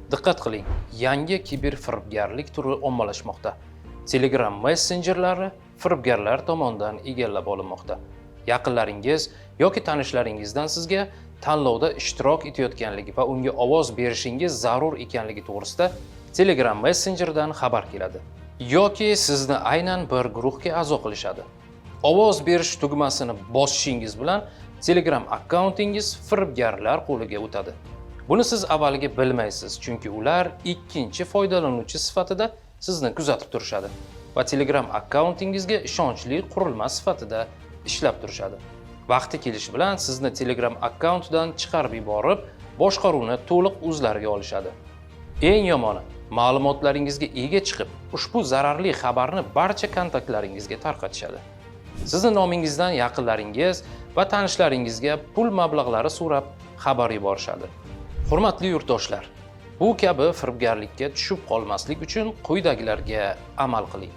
Diqqat qiling, yangi kiberfiribgarlik turi ommalashmoqda. Telegram messenjerlari firibgarlar tomonidan egallab olinmoqda. Yaqinlaringiz yoki tanishlaringizdan sizga tanlovda ishtirok etayotganligi va unga ovoz berishingiz zarur ekanligi to'g'risida Telegram messenjeridan xabar keladi. Yoki sizni aynan bir guruhga a'zo qilishadi. Ovoz berish tugmasini bosishingiz bilan Telegram akkauntingiz firibgarlar qo'liga o'tadi. Buni siz avvaliga bilmaysiz, chunki ular ikkinchi foydalanuvchi sifatida sizni kuzatib turishadi va Telegram akkauntingizga ishonchli qurilma sifatida ishlab turishadi. Vaqti kelishi bilan sizni Telegram akkauntidan chiqarib yuborib, boshqaruvni to'liq o'zlariga olishadi. Eng yomoni, ma'lumotlaringizga ega chiqib, ushbu zararli xabarni barcha kontaktlaringizga tarqatishadi. Sizni nomingizdan yaqinlaringiz va tanishlaringizga pul mablag'lari so'rab xabar yuborishadi. Hurmatli yurtdoshlar, bu kabi firibgarlikka tushib qolmaslik uchun quyidagilarga amal qiling.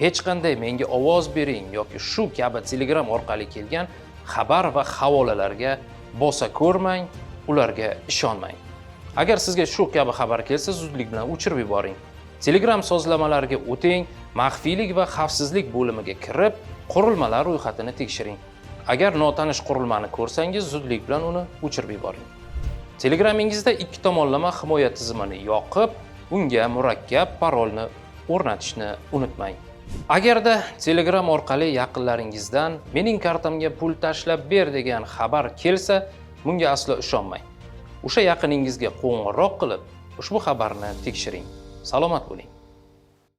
Hech qanday menga ovoz bering yoki shu kabi Telegram orqali kelgan xabar va havolalarga bosa ko'rmang, ularga ishonmang. Agar sizga shu kabi xabar kelsa, zudlik bilan o'chirib yuboring. Telegram sozlamalariga o'ting, maxfiylik va xavfsizlik bo'limiga kirib, qurilmalar ro'yxatini tekshiring. Agar notanish qurilmani ko'rsangiz, zudlik bilan uni o'chirib yuboring. Telegramingizda ikki tomonlama himoya tizimini yoqib, unga murakkab parolni o'rnatishni unutmang. Agarda Telegram orqali yaqinlaringizdan mening kartamga pul tashlab ber degan xabar kelsa, bunga aslo ishonmang. O'sha yaqiningizga qo'ng'iroq qilib, ushbu xabarni tekshiring. Salomat bo'ling.